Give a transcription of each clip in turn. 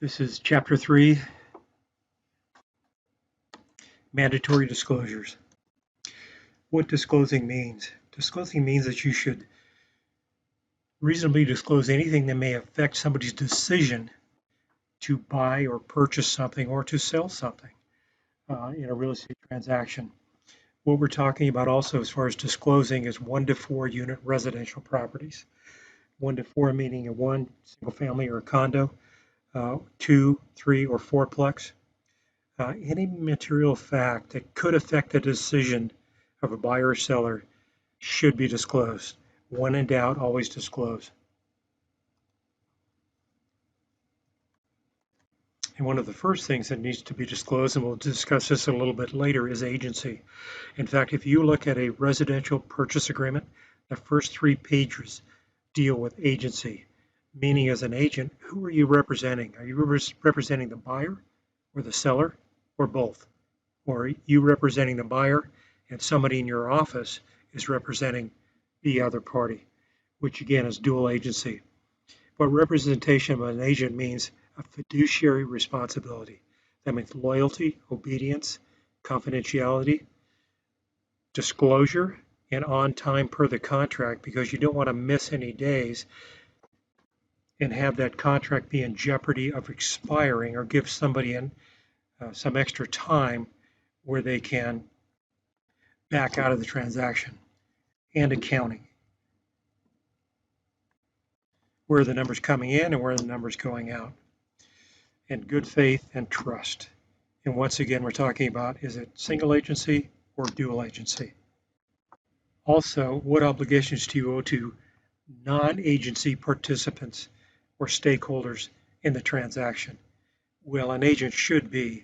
This is Chapter 3, Mandatory Disclosures. What disclosing means. Disclosing means that you should reasonably disclose anything that may affect somebody's decision to buy or purchase something or to sell something in a real estate transaction. What we're talking about also as far as disclosing is 1 to 4 unit residential properties. 1 to 4 meaning a 1 single family or a condo, 2, 3, or 4-plex. Any material fact that could affect the decision of a buyer or seller should be disclosed. When in doubt, always disclose. And one of the first things that needs to be disclosed, and we'll discuss this a little bit later, is agency. In fact, if you look at a residential purchase agreement, the first 3 pages deal with agency, meaning as an agent, who are you representing? Are you representing the buyer or the seller or both? Or are you representing the buyer and somebody in your office is representing the other party, which again is dual agency. But representation of an agent means a fiduciary responsibility. That means loyalty, obedience, confidentiality, disclosure, and on time per the contract, because you don't want to miss any days and have that contract be in jeopardy of expiring or give somebody some extra time where they can back out of the transaction. And accounting, where the number's coming in and where the number's going out, and good faith and trust. And once again, we're talking about, is it single agency or dual agency? Also, what obligations do you owe to non-agency participants or stakeholders in the transaction? Well, an agent should be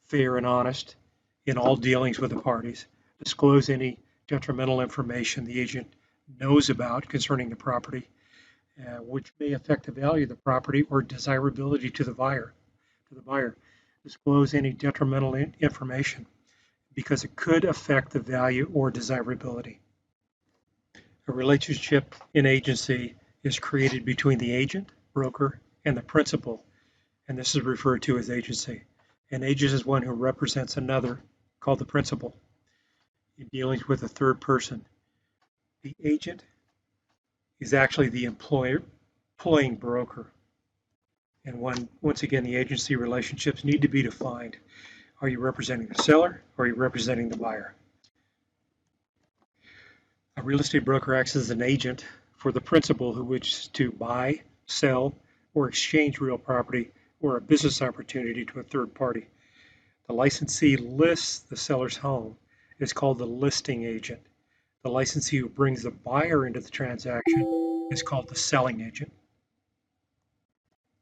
fair and honest in all dealings with the parties, disclose any detrimental information the agent knows about concerning the property, which may affect the value of the property or desirability to the buyer. Disclose any detrimental information because it could affect the value or desirability. A relationship in agency is created between the agent, broker, and the principal, and this is referred to as agency. An agent is one who represents another, called the principal, in dealings with a third person. The agent is actually the employing broker. And once again, the agency relationships need to be defined. Are you representing the seller or are you representing the buyer? A real estate broker acts as an agent for the principal who wishes to buy, sell, or exchange real property or a business opportunity to a third party. The licensee lists the seller's home is called the listing agent. The licensee who brings the buyer into the transaction is called the selling agent.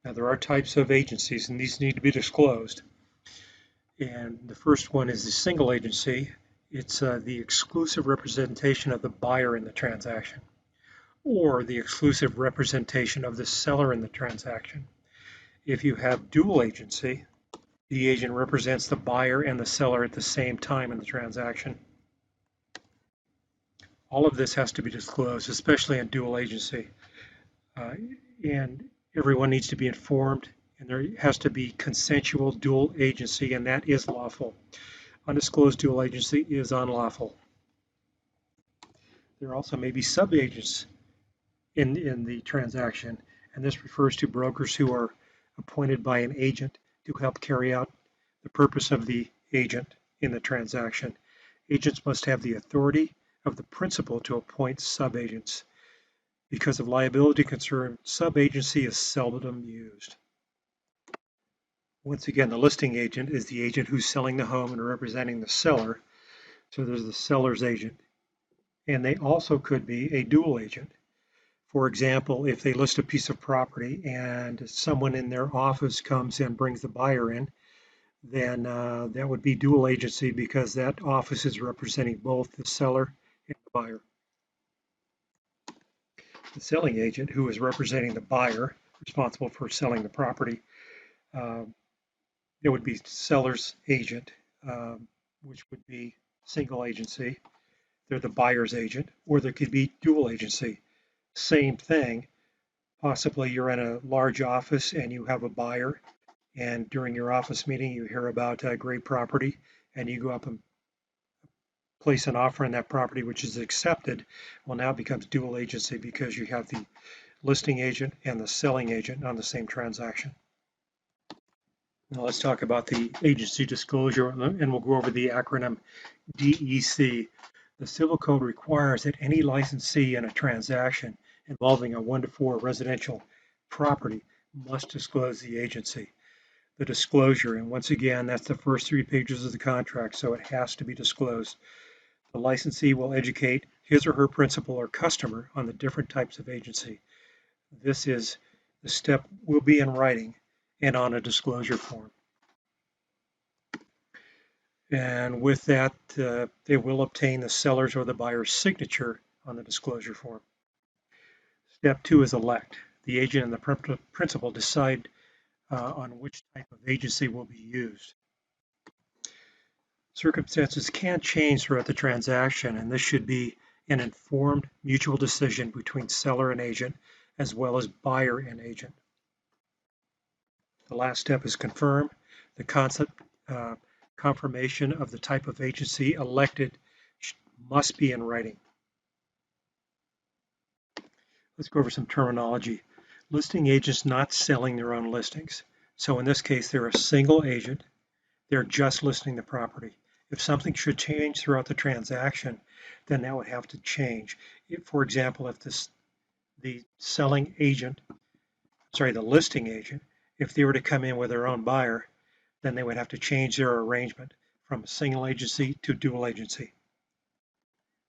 Now, there are types of agencies, and these need to be disclosed. And the first one is the single agency. It's the exclusive representation of the buyer in the transaction, or the exclusive representation of the seller in the transaction. If you have dual agency, the agent represents the buyer and the seller at the same time in the transaction. All of this has to be disclosed, especially in dual agency. And everyone needs to be informed, and there has to be consensual dual agency, and that is lawful. Undisclosed dual agency is unlawful. There also may be sub-agents in the transaction, and this refers to brokers who are appointed by an agent to help carry out the purpose of the agent in the transaction. Agents must have the authority of the principal to appoint sub-agents. Because of liability concern, sub-agency is seldom used. Once again, the listing agent is the agent who's selling the home and representing the seller. So there's the seller's agent. And they also could be a dual agent. For example, if they list a piece of property and someone in their office comes and brings the buyer in, then that would be dual agency because that office is representing both the seller and the buyer. The selling agent, who is representing the buyer, responsible for selling the property, it would be seller's agent, which would be single agency. They're the buyer's agent, or there could be dual agency. Same thing. Possibly you're in a large office and you have a buyer and during your office meeting you hear about a great property and you go up and place an offer on that property which is accepted, well, now it becomes dual agency because you have the listing agent and the selling agent on the same transaction. Now let's talk about the agency disclosure, and we'll go over the acronym DEC. The Civil Code requires that any licensee in a transaction involving a 1 to 4 residential property must disclose the agency. The disclosure, and once again, that's the first 3 pages of the contract, so it has to be disclosed. The licensee will educate his or her principal or customer on the different types of agency. This is the step will be in writing and on a disclosure form. And with that, they will obtain the seller's or the buyer's signature on the disclosure form. Step 2 is elect. The agent and the principal decide on which type of agency will be used. Circumstances can change throughout the transaction, and this should be an informed mutual decision between seller and agent, as well as buyer and agent. The last step is confirm. The confirmation of the type of agency elected must be in writing. Let's go over some terminology. Listing agents not selling their own listings. So in this case, they're a single agent. They're just listing the property. If something should change throughout the transaction, then that would have to change. For example, if the listing agent, if they were to come in with their own buyer, then they would have to change their arrangement from single agency to dual agency.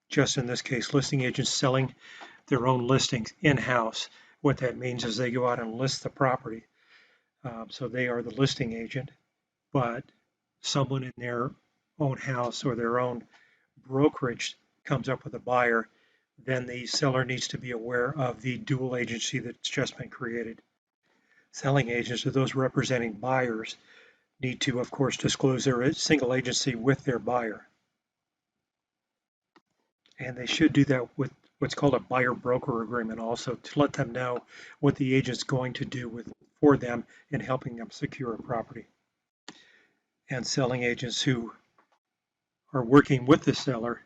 Just in this case, listing agents selling their own listings in-house. What that means is they go out and list the property. So they are the listing agent, but someone in their own house or their own brokerage comes up with a buyer, then the seller needs to be aware of the dual agency that's just been created. Selling agents, or those representing buyers, need to, of course, disclose their single agency with their buyer. And they should do that with what's called a buyer-broker agreement also, to let them know what the agent's going to do for them in helping them secure a property. And selling agents who are working with the seller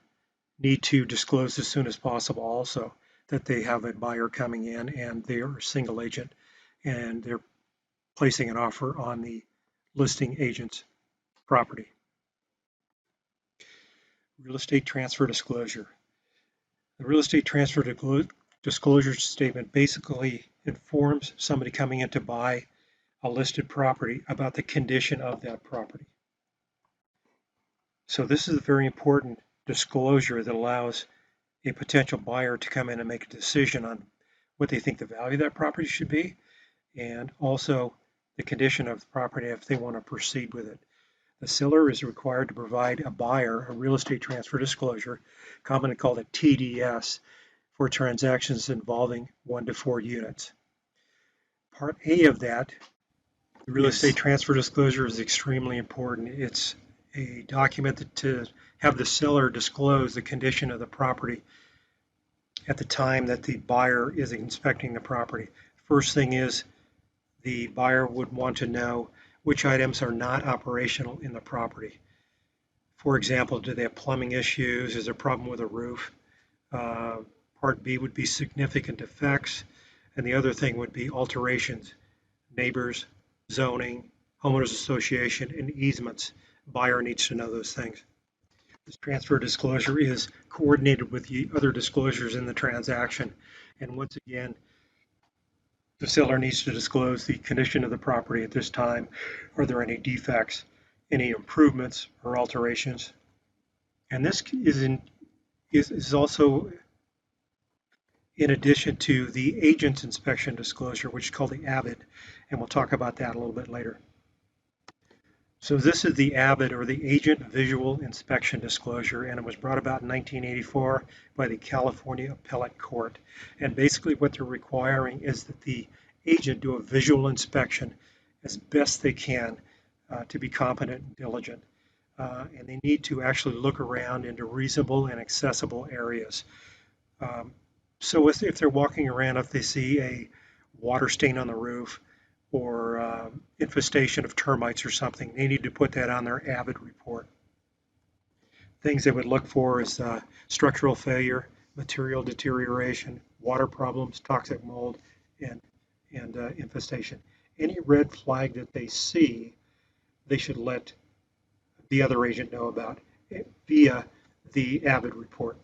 need to disclose as soon as possible also that they have a buyer coming in and they are a single agent and they're placing an offer on the listing agent's property. Real estate transfer disclosure. The real estate transfer disclosure statement basically informs somebody coming in to buy a listed property about the condition of that property. So this is a very important disclosure that allows a potential buyer to come in and make a decision on what they think the value of that property should be, and also the condition of the property if they want to proceed with it. The seller is required to provide a buyer a real estate transfer disclosure, commonly called a TDS, for transactions involving 1 to 4 units. Part A of that, the real estate transfer disclosure, is extremely important. It's a document to have the seller disclose the condition of the property at the time that the buyer is inspecting the property. First thing is the buyer would want to know which items are not operational in the property. For example, do they have plumbing issues? Is there a problem with the roof? Part B would be significant defects. And the other thing would be alterations, neighbors, zoning, homeowners association, and easements. Buyer needs to know those things. This transfer disclosure is coordinated with the other disclosures in the transaction. And once again, the seller needs to disclose the condition of the property at this time. Are there any defects, any improvements or alterations? And this is also in addition to the agent's inspection disclosure, which is called the AVID, and we'll talk about that a little bit later. So this is the AVID, or the Agent Visual Inspection Disclosure, and it was brought about in 1984 by the California Appellate Court. And basically what they're requiring is that the agent do a visual inspection as best they can to be competent and diligent. And they need to actually look around into reasonable and accessible areas. So if they're walking around, if they see a water stain on the roof or infestation of termites or something, they need to put that on their AVID report. Things they would look for is structural failure, material deterioration, water problems, toxic mold, and, and infestation. Any red flag that they see, they should let the other agent know about via the AVID report.